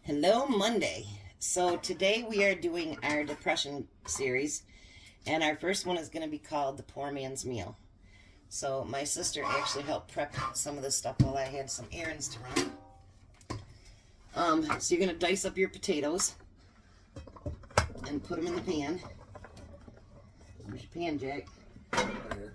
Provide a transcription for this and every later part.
Hello Monday. So today we are doing our depression series, and our first one is going to be called The Poor Man's Meal. So my sister actually helped prep some of this stuff while I had some errands to run. So you're going to dice up your potatoes and put them in the pan. Where's your pan, Jack? Right here.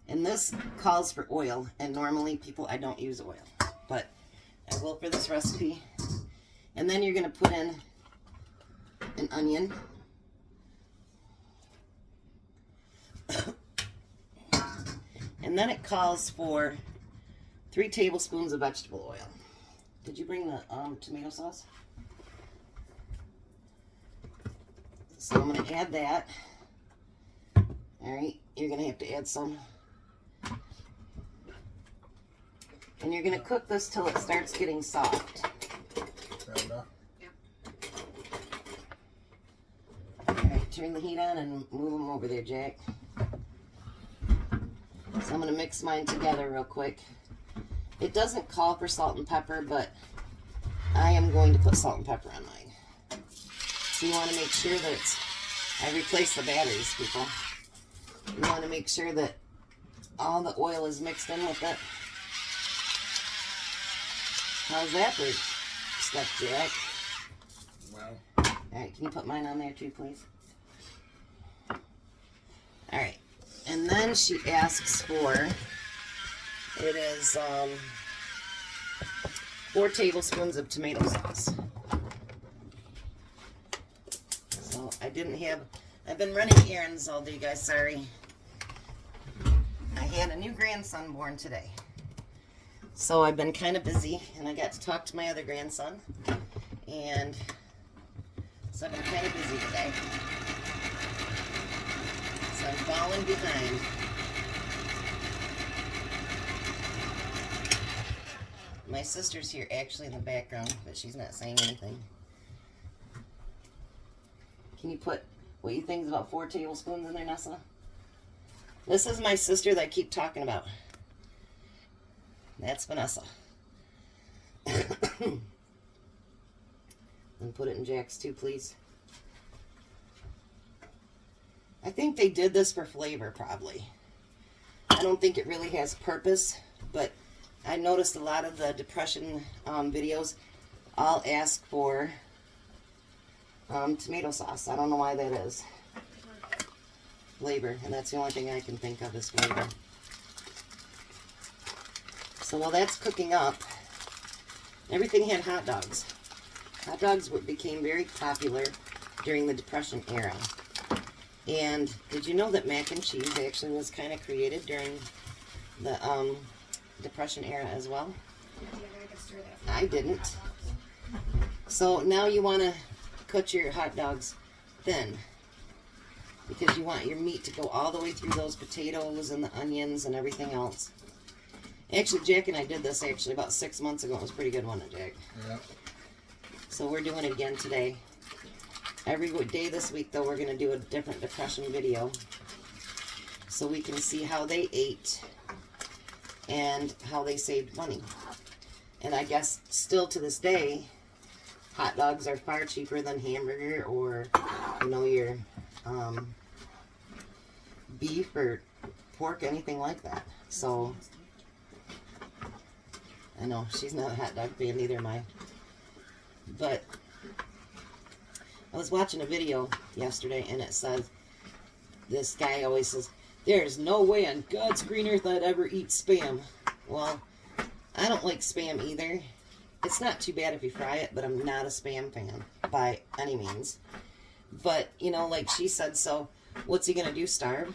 And this calls for oil, and normally I don't use oil, but I will for this recipe. And then you're going to put in an onion, and then it calls for 3 tablespoons of vegetable oil. Did you bring the tomato sauce? So I'm going to add that. Alright, you're going to have to add some. And you're going to cook this till it starts getting soft. Alright, turn the heat on and move them over there, Jack. So I'm going to mix mine together real quick. It doesn't call for salt and pepper, but I am going to put salt and pepper on mine. So you want to make sure that I replace the batteries, people. You want to make sure that all the oil is mixed in with it. How's that for stuff, Jack? Well. Alright, can you put mine on there too, please? Alright. And then she asks for, it is 4 tablespoons of tomato sauce. So I've been running errands all day, guys, sorry. I had a new grandson born today. So I've been kind of busy, and I got to talk to my other grandson, and so I've been kind of busy today. So I'm falling behind. My sister's here actually in the background, but she's not saying anything. Can you put what you think is about 4 tablespoons in there, Nessa? This is my sister that I keep talking about. That's Vanessa. And put it in Jack's too, please. I think they did this for flavor, probably. I don't think it really has purpose, but I noticed a lot of the depression videos all ask for tomato sauce. I don't know why that is. Flavor, and that's the only thing I can think of is flavor. So while that's cooking up, everything had hot dogs. Hot dogs became very popular during the Depression era. And did you know that mac and cheese actually was kind of created during the Depression era as well? I didn't. So now you want to cut your hot dogs thin, because you want your meat to go all the way through those potatoes and the onions and everything else. Actually, Jack and I did this about 6 months ago. It was a pretty good one, Jack. Yeah. So we're doing it again today. Every day this week, though, we're going to do a different depression video, so we can see how they ate and how they saved money. And I guess still to this day, hot dogs are far cheaper than hamburger or, your beef or pork, anything like that. So I know, she's not a hot dog fan, neither am I. But I was watching a video yesterday, and it says, this guy always says, there's no way on God's green earth I'd ever eat Spam. Well, I don't like Spam either. It's not too bad if you fry it, but I'm not a Spam fan by any means. But, like she said, so what's he going to do, starve?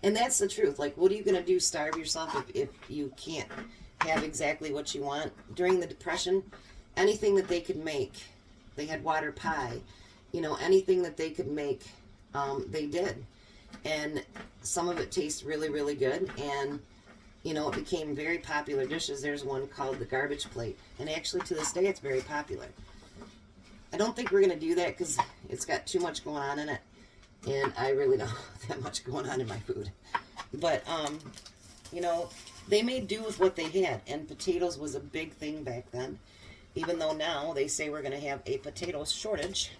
And that's the truth. Like, what are you going to do, starve yourself if you can't have exactly what you want? During the Depression, anything that they could make, they had water pie, anything that they could make, they did. And some of it tastes really, really good, and it became very popular dishes. There's one called the garbage plate, and actually to this day it's very popular. I don't think we're going to do that because it's got too much going on in it, and I really don't have that much going on in my food. But You know, they made do with what they had, and potatoes was a big thing back then. Even though now they say we're going to have a potato shortage,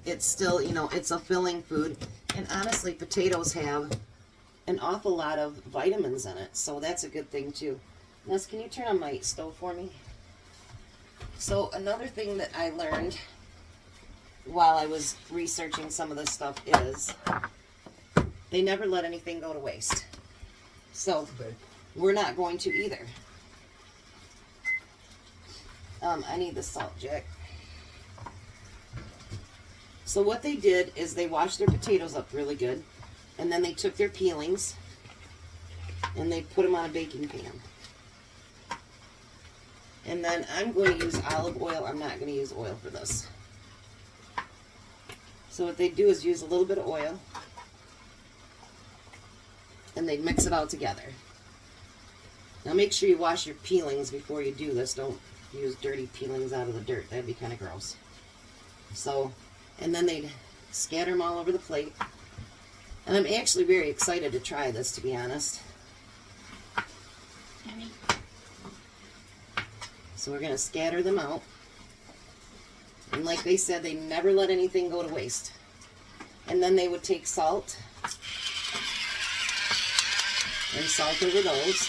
it's still, you know, it's a filling food. And honestly, potatoes have an awful lot of vitamins in it, so that's a good thing too. Ness, can you turn on my stove for me? So another thing that I learned while I was researching some of this stuff is they never let anything go to waste. So we're not going to either. I need the salt, Jack. So what they did is they washed their potatoes up really good, and then they took their peelings and they put them on a baking pan. And then I'm going to use olive oil. I'm not going to use oil for this. So what they do is use a little bit of oil, and they mix it all together. Now make sure you wash your peelings before you do this. Don't use dirty peelings out of the dirt. That'd be kind of gross. So, and then they'd scatter them all over the plate. And I'm actually very excited to try this, to be honest. So we're going to scatter them out. And like they said, they never let anything go to waste. And then they would take salt and salt over those.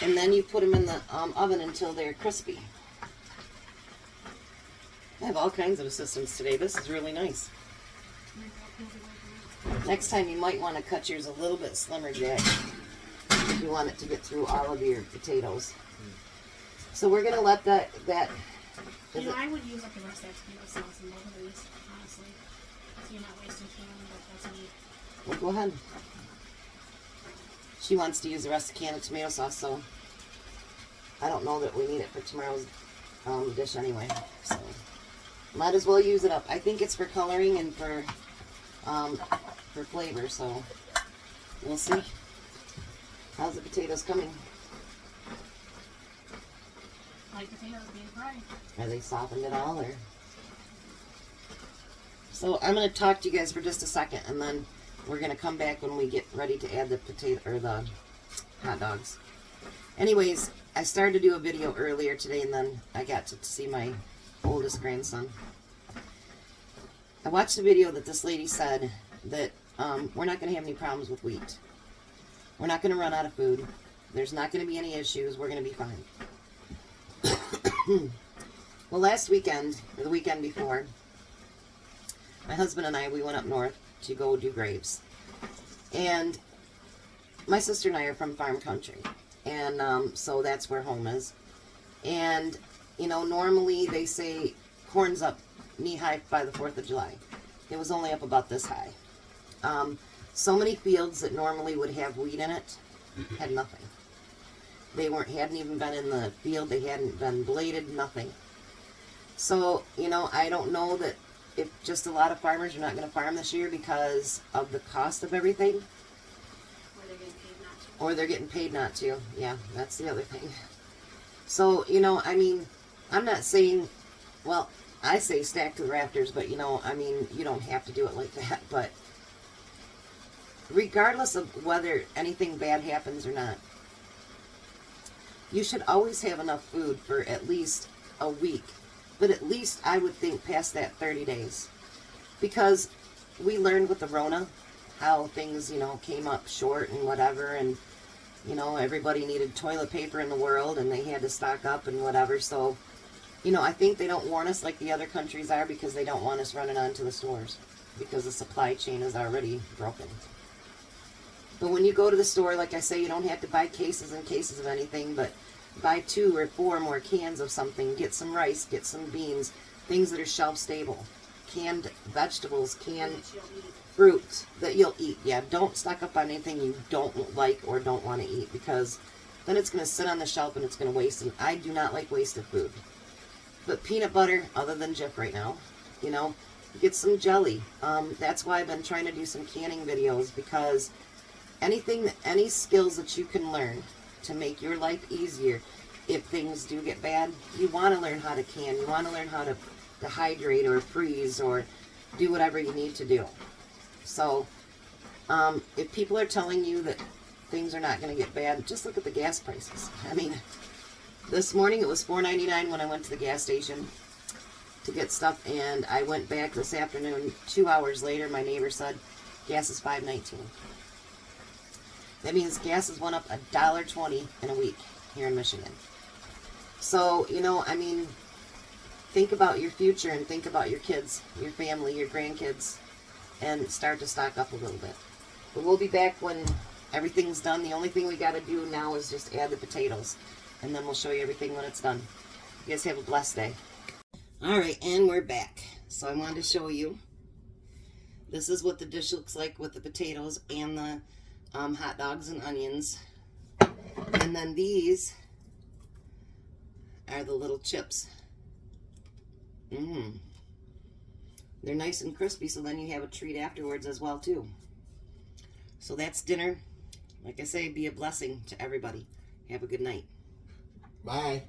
And then you put them in the oven until they're crispy. I have all kinds of assistants today. This is really nice. Next time you might want to cut yours a little bit slimmer, Jack, if you want it to get through all of your potatoes. So we're going to let that you know, I would use up the rest of that tomato sauce in both of these, honestly. So you're not wasting can, but that's me. Well, go ahead. She wants to use the rest of the can of tomato sauce, so I don't know that we need it for tomorrow's dish anyway. So might as well use it up. I think it's for coloring and for flavor, so we'll see. How's the potatoes coming? Like potatoes being fried. Are they softened at all, or? So I'm going to talk to you guys for just a second, and then we're going to come back when we get ready to add the potato or the hot dogs. Anyways, I started to do a video earlier today, and then I got to see my oldest grandson. I watched a video that this lady said that we're not going to have any problems with wheat. We're not going to run out of food. There's not going to be any issues. We're going to be fine. Well, last weekend, or the weekend before, my husband and I, we went up north to go do graves. And my sister and I are from farm country. And so that's where home is. And, you know, normally they say corn's up knee-high by the 4th of July. It was only up about this high. So many fields that normally would have wheat in it had nothing. They hadn't even been in the field. They hadn't been bladed, nothing. So, you know, I don't know that if just a lot of farmers are not going to farm this year because of the cost of everything. Or they're getting paid not to. Yeah, that's the other thing. So, you know, I mean, I'm not saying, well, I say stack to the rafters, but, you know, I mean, you don't have to do it like that. But regardless of whether anything bad happens or not, you should always have enough food for at least a week. But at least I would think past that 30 days. Because we learned with the Rona how things, you know, came up short and whatever. And, you know, everybody needed toilet paper in the world and they had to stock up and whatever. So, you know, I think they don't warn us like the other countries are because they don't want us running onto the stores. Because the supply chain is already broken. But when you go to the store, like I say, you don't have to buy cases and cases of anything, but buy 2 or 4 more cans of something. Get some rice, get some beans, things that are shelf stable. Canned vegetables, canned fruit that you'll eat. Yeah, don't stock up on anything you don't like or don't want to eat because then it's going to sit on the shelf and it's going to waste. And I do not like wasted food. But peanut butter, other than Jif right now, you know, get some jelly. That's why I've been trying to do some canning videos because any skills that you can learn to make your life easier if things do get bad, you want to learn how to can. You want to learn how to hydrate or freeze or do whatever you need to do. So If people are telling you that things are not going to get bad, just look at the gas prices. I mean, this morning it was $4.99 when I went to the gas station to get stuff, and I went back this afternoon. 2 hours later, my neighbor said gas is $5.19. That means gas has went up $1.20 in a week here in Michigan. So, you know, I mean, think about your future and think about your kids, your family, your grandkids, and start to stock up a little bit. But we'll be back when everything's done. The only thing we got to do now is just add the potatoes, and then we'll show you everything when it's done. You guys have a blessed day. Alright, and we're back. So I wanted to show you. This is what the dish looks like with the potatoes and the hot dogs and onions. And then these are the little chips. They're nice and crispy, so then you have a treat afterwards as well too. So that's dinner. Like I say, be a blessing to everybody. Have a good night. Bye.